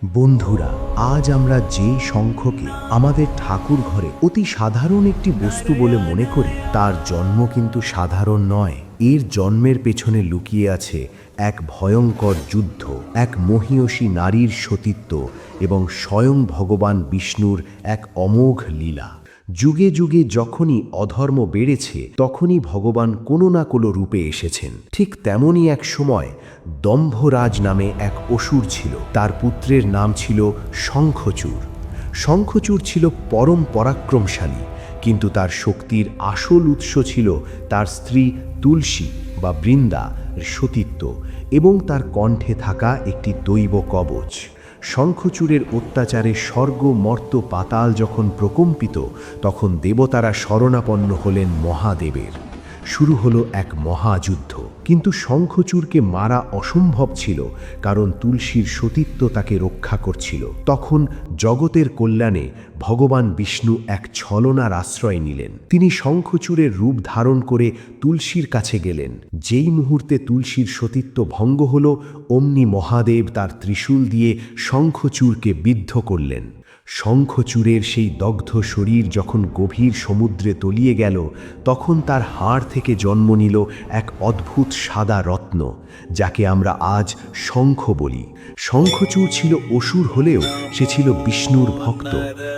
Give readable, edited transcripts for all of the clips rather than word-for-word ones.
বন্ধুরা, আজ আমরা যে শঙ্খকে আমাদের ঠাকুর ঘরে অতি সাধারণ একটি বস্তু বলে মনে করি, তার জন্ম কিন্তু সাধারণ নয়। এর জন্মের পেছনে লুকিয়ে আছে এক ভয়ঙ্কর যুদ্ধ, এক মহীয়সী নারীর সতীত্ব এবং স্বয়ং ভগবান বিষ্ণুর এক অমোঘ লীলা। যুগে যুগে যখনই অধর্ম বেড়েছে, তখনই ভগবান কোনো না কোনো রূপে এসেছেন। ঠিক তেমনই এক সময় দম্ভরাজ নামে এক অসুর ছিল। তার পুত্রের নাম ছিল শঙ্খচূড়। শঙ্খচূড় ছিল পরম পরাক্রমশালী, কিন্তু তার শক্তির আসল উৎস ছিল তার স্ত্রী তুলসী বা বৃন্দা সতীত্ব এবং তার কণ্ঠে থাকা একটি দৈব কবচ। শঙ্খচূড়ের অত্যাচারে স্বর্গ মর্ত্য পাতাল যখন প্রকম্পিত, তখন দেবতারা শরণাপন্ন হলেন মহাদেবের। শুরু হলো এক মহাযুদ্ধ। কিন্তু শঙ্খচূড়কে মারা অসম্ভব ছিল, কারণ তুলসীর সতীত্ব তাকে রক্ষা করছিল। তখন জগতের কল্যাণে ভগবান বিষ্ণু এক ছলনার আশ্রয় নিলেন। তিনি শঙ্খচূড়ের রূপ ধারণ করে তুলসীর কাছে গেলেন। যেই মুহূর্তে তুলসীর সতীত্ব ভঙ্গ হল, অমনি মহাদেব তার ত্রিশূল দিয়ে শঙ্খচূড়কে বিদ্ধ করলেন। শঙ্খচূড়ের সেই দগ্ধ শরীর যখন গভীর সমুদ্রে তলিয়ে গেল, তখন তার হাড় থেকে জন্ম নিল এক অদ্ভুত সাদা রত্ন, যাকে আমরা আজ শঙ্খ বলি। শঙ্খচূড় ছিল অসুর হলেও সে ছিল বিষ্ণুর ভক্ত।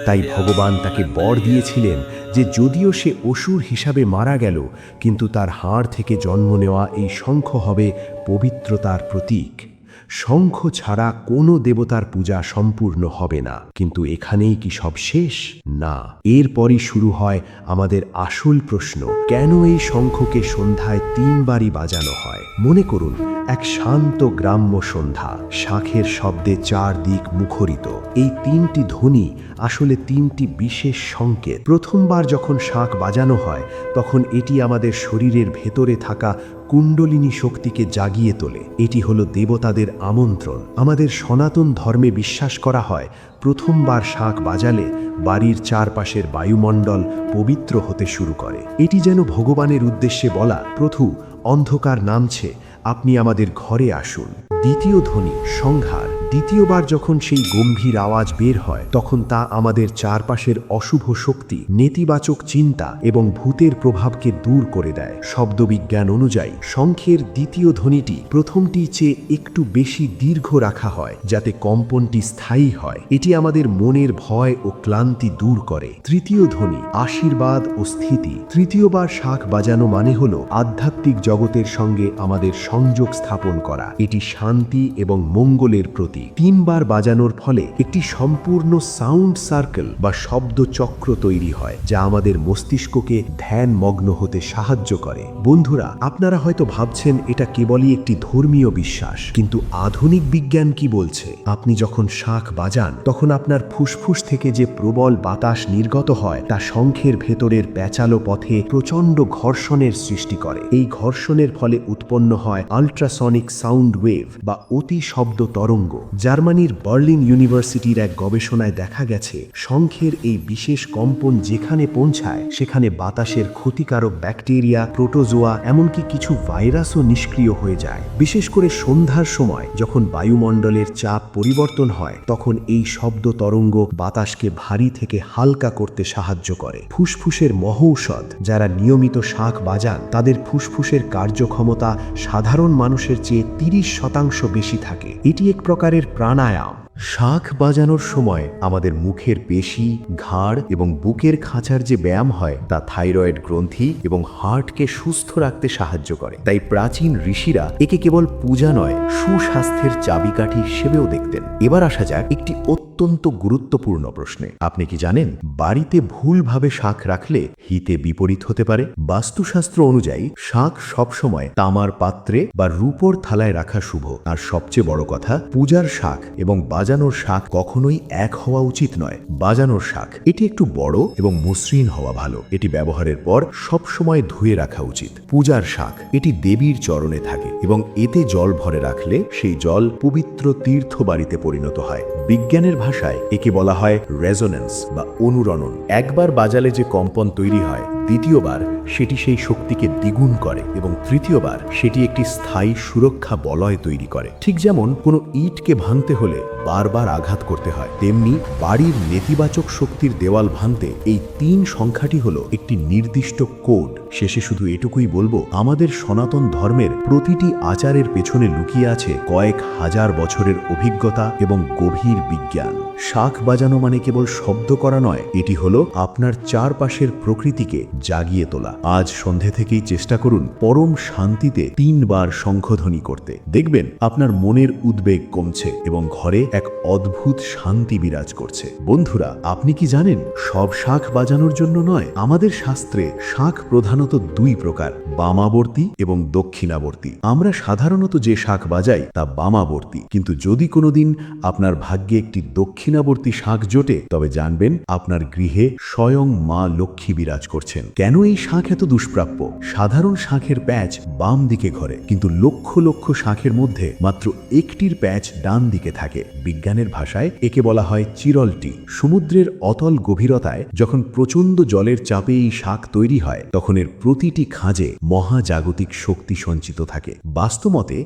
তাই ভগবান তাকে বর দিয়েছিলেন যে যদিও সে অসুর হিসাবে মারা গেল, কিন্তু তার হাড় থেকে জন্ম নেওয়া এই শঙ্খ হবে পবিত্রতার প্রতীক। শঙ্খ ছাড়া কোনো দেবতার পূজা সম্পূর্ণ হবে না। কিন্তু এখানেই কি সব শেষ? না, এরপরই শুরু হয় আমাদের আসল প্রশ্ন, কেন এই শঙ্খকে সন্ধ্যায় 3 বারই বাজানো হয়? মনে করুন, এক শান্ত গ্রাম্য সন্ধ্যা, শাঁখের শব্দে চারদিক মুখরিত। এই 3টি ধ্বনি আসলে 3টি বিশেষ সংকেত। প্রথমবার যখন শাঁখ বাজানো হয়, তখন এটি আমাদের শরীরের ভেতরে থাকা কুণ্ডলিনী শক্তিকে জাগিয়ে তোলে। এটি হলো দেবতাদের আমন্ত্রণ। আমাদের সনাতন ধর্মে বিশ্বাস করা হয়, প্রথমবার শাঁখ বাজালে বাড়ির চারপাশের বায়ুমণ্ডল পবিত্র হতে শুরু করে। এটি যেন ভগবানের উদ্দেশ্যে বলা, প্রভু, অন্ধকার নামছে, আপনি আমাদের ঘরে আসুন। দ্বিতীয় ধ্বনি সংহার। দ্বিতীয়বার যখন সেই গম্ভীর আওয়াজ বের হয়, তখন তা আমাদের চারপাশের অশুভ শক্তি, নেতিবাচক চিন্তা এবং ভূতের প্রভাবকে দূর করে দেয়। শব্দবিজ্ঞান অনুযায়ী শঙ্খের দ্বিতীয় ধ্বনিটি প্রথমটির চেয়ে একটু বেশি দীর্ঘ রাখা হয়, যাতে কম্পনটি স্থায়ী হয়। এটি আমাদের মনের ভয় ও ক্লান্তি দূর করে। তৃতীয় ধ্বনি আশীর্বাদ ও স্থিতি। তৃতীয়বার শাঁখ বাজানো মানে হলো আধ্যাত্মিক জগতের সঙ্গে আমাদের সংযোগ স্থাপন করা। এটি শান্তি এবং মঙ্গলের প্রতীক। 3 বার বাজানোর ফলে একটি সম্পূর্ণ সাউন্ড সার্কেল বা শব্দ চক্র তৈরি হয়, যা আমাদের মস্তিষ্ককে ধ্যানমগ্ন হতে সাহায্য করে। বন্ধুরা, আপনারা হয়তো ভাবছেন এটা কেবলই একটি ধর্মীয় বিশ্বাস, কিন্তু আধুনিক বিজ্ঞান কি বলছে? আপনি যখন শাঁখ বাজান, তখন আপনার ফুসফুস থেকে যে প্রবল বাতাস নির্গত হয়, তা শঙ্খের ভেতরের প্যাঁচালো পথে প্রচণ্ড ঘর্ষণের সৃষ্টি করে। এই ঘর্ষণের ফলে উৎপন্ন হয় আল্ট্রাসনিক সাউন্ড ওয়েভ বা অতি শব্দ তরঙ্গ। জার্মানির বার্লিন ইউনিভার্সিটির এক গবেষণায় দেখা গেছে, শঙ্খের এই বিশেষ কম্পন যেখানে পৌঁছায়, সেখানে বাতাসের ক্ষতিকারক ব্যাকটেরিয়া, প্রোটোজোয়া, এমনকি কিছু ভাইরাসও নিষ্ক্রিয় হয়ে যায়। বিশেষ করে সন্ধ্যার সময় যখন বায়ুমণ্ডলের চাপ পরিবর্তন হয়, তখন এই শব্দ তরঙ্গ বাতাসকে ভারী থেকে হালকা করতে সাহায্য করে। ফুসফুসের মহৌষধ। যারা নিয়মিত শাঁখ বাজান, তাদের ফুসফুসের কার্যক্ষমতা সাধারণ মানুষের চেয়ে 30% বেশি থাকে। এটি এক প্রকারের প্রাণায়াম। শাঁখ বাজানোর সময় আমাদের মুখের পেশি, ঘাড় এবং বুকের খাঁচার যে ব্যায়াম হয়, তা থাইরয়েড গ্রন্থি এবং হার্টকে সুস্থ রাখতে সাহায্য করে। তাই প্রাচীন ঋষিরা একে কেবল পূজা নয়, সুস্বাস্থ্যের চাবিকাঠি হিসেবেও দেখতেন। এবার আসা যাক একটি অত্যন্ত গুরুত্বপূর্ণ প্রশ্নে। আপনি কি জানেন, বাড়িতে ভুলভাবে শাঁখ রাখলে হিতে বিপরীত হতে পারে? বাস্তুশাস্ত্র অনুযায়ী শাঁখ সবসময় তামার পাত্রে বা রূপোর থালায় রাখা শুভ। আর সবচেয়ে বড় কথা, পূজার শাঁখ এবং বাজানোর শাঁখ কখনোই এক হওয়া উচিত নয়। বাজানোর শাঁখ এটি একটু বড় এবং মসৃণ হওয়া ভালো। এটি ব্যবহারের পর সবসময় ধুয়ে রাখা উচিত। পূজার শাঁখ এটি দেবীর চরণে থাকে এবং এতে জল ভরে রাখলে সেই জল পবিত্র তীর্থ বাড়িতে পরিণত হয়। বিজ্ঞানের ভাষায় একে বলা হয় রেজোনেন্স বা অনুরণন। একবার বাজালে যে কম্পন তৈরি হয়, দ্বিতীয়বার সেটি সেই শক্তিকে দ্বিগুণ করে এবং তৃতীয়বার সেটি একটি স্থায়ী সুরক্ষা বলয় তৈরি করে। ঠিক যেমন কোনো ইটকে ভাঙতে হলে বারবার আঘাত করতে হয়, তেমনি বাড়ির নেতিবাচক শক্তির দেওয়াল ভাঙতে এই 3 সংখ্যাটি হলো একটি নির্দিষ্ট কোড। শেষে শুধু এটুকুই বলবো, আমাদের সনাতন ধর্মের প্রতিটি আচারের পেছনে লুকিয়ে আছে কয়েক হাজার বছরের অভিজ্ঞতা এবং গভীর বিজ্ঞান। শাঁখ বাজানো মানে কেবল শব্দ করা নয়, এটি হলো আপনার চারপাশের প্রকৃতিকে জাগিয়ে তোলা। আজ সন্ধে থেকেই চেষ্টা করুন পরম শান্তিতে 3 বার শঙ্খধ্বনি করতে। দেখবেন আপনার মনের উদ্বেগ কমছে এবং ঘরে এক অদ্ভুত শান্তি বিরাজ করছে। বন্ধুরা, আপনি কি জানেন, সব শাঁখ বাজানোর জন্য নয়। আমাদের শাস্ত্রে শাঁখ প্রধানত 2 প্রকার, বামাবর্তী এবং দক্ষিণাবর্তী। আমরা সাধারণত যে শাঁখ বাজাই তা বামাবর্তী, কিন্তু যদি কোনোদিন আপনার ভাগ্যে একটি দক্ষিণাবর্তী শাঁখ জোটে, তবে জানবেন আপনার গৃহে স্বয়ং মা লক্ষ্মী বিরাজ করছেন। কেন এই শাঁখ এত দুষ্প্রাপ্য? সাধারণ শাঁখের প্যাচ বাম দিকে ঘোরে, কিন্তু লক্ষ লক্ষ শাঁখের মধ্যে মাত্র একটির প্যাচ ডান দিকে থাকে। বিজ্ঞানের ভাষায় একে বলা হয় চিরলটি। সমুদ্রের অতল গভীরতায় যখন প্রচণ্ড জলের চাপে এই শাঁখ তৈরি হয়, তখন এর প্রতিটি খাঁজে মহাজাগতিক শক্তি সঞ্চিত থাকে। বাস্তবতে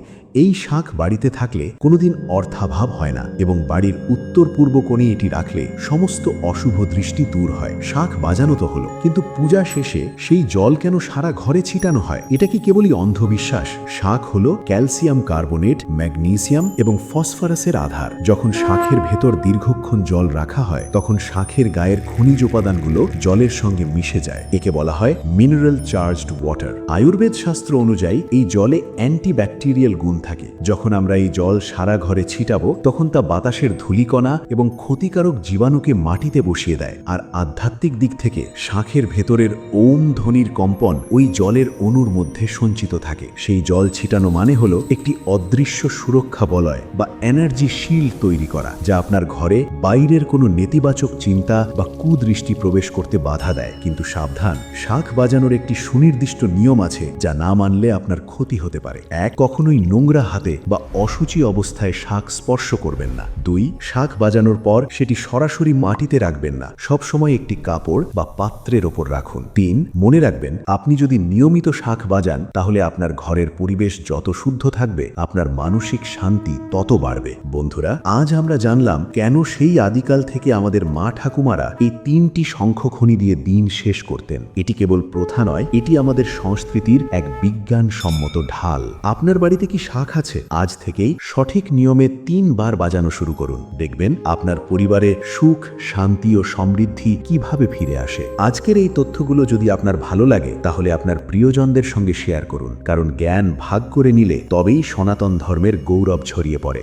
এই শাঁখ বাড়িতে থাকলে কোনোদিন অর্থাভাব হয় না এবং বাড়ির উত্তর পূর্ব কোণে এটি রাখলে সমস্ত অশুভ দৃষ্টি দূর হয়। শাঁখ বাজানো তো হলো, কিন্তু পূজা শেষে সেই জল কেন সারা ঘরে ছিটানো হয়? এটা কি কেবলই অন্ধবিশ্বাস? শাঁখ হলো ক্যালসিয়াম কার্বনেট, ম্যাগনেসিয়াম এবং ফসফরাসের আধার। যখন শাঁখের ভেতর দীর্ঘক্ষণ জল রাখা হয়, তখন শাঁখের গায়ের খনিজ উপাদানগুলো জলের সঙ্গে মিশে যায়। একে বলা হয় মিনারেল চার্জড ওয়াটার। আয়ুর্বেদ শাস্ত্র অনুযায়ী এই জলে অ্যান্টিব্যাকটেরিয়াল গুণ থাকে। যখন আমরা এই জল সারা ঘরে ছিটাবো, তখন তা বাতাসের ধূলিকণা এবং ক্ষতিকারক জীবাণুকে মাটিতে বসিয়ে দেয়। আর আধ্যাত্মিক দিক থেকে শাঁখের ভেতরের ওম ধ্বনির কম্পন ওই জলের অণুর মধ্যে সঞ্চিত থাকে। সেই জল ছিটানো মানে হলো একটি অদৃশ্য সুরক্ষা বলয় বা এনার্জি শিল্ড তৈরি করা, যা আপনার ঘরে বাইরের কোনো নেতিবাচক চিন্তা বা কুদৃষ্টি প্রবেশ করতে বাধা দেয়। কিন্তু সাবধান, শাঁখ বাজানোর একটি সুনির্দিষ্ট নিয়ম আছে, যা না মানলে আপনার ক্ষতি হতে পারে। 1, কখনোই নোংরা হাতে বা অশুচি অবস্থায় শাঁখ স্পর্শ করবেন না। 2, শাঁখ বাজানোর পর সেটি সরাসরি মাটিতে রাখবেন না, সবসময় একটি কাপড় বা পাত্রের ওপর রাখুন। 3, মনে রাখবেন, আপনি যদি নিয়মিত শাঁখ বাজান, তাহলে আপনার ঘরের পরিবেশ যত শুদ্ধ থাকবে, আপনার মানসিক শান্তি তত বাড়বে। বন্ধুরা, আজ আমরা জানলাম কেন সেই আদিকাল থেকে আমাদের মা ঠাকুমারা এই 3টি শঙ্খধ্বনি দিয়ে দিন শেষ করতেন। এটি কেবল প্রথা নয়, এটি আমাদের সংস্কৃতির এক বিজ্ঞানসম্মত ঢাল। আপনার বাড়িতে কি শাঁখ আছে? আজ থেকেই সঠিক নিয়মে 3 বার বাজানো শুরু করুন। দেখবেন আপনার পরিবারে সুখ, শান্তি ও সমৃদ্ধি কিভাবে ফিরে আসে। আজকের এই তথ্যগুলো যদি আপনার ভালো লাগে, তাহলে আপনার প্রিয়জনদের সঙ্গে শেয়ার করুন, কারণ জ্ঞান ভাগ করে নিলে তবেই সনাতন ধর্মের গৌরব ছড়িয়ে পড়ে।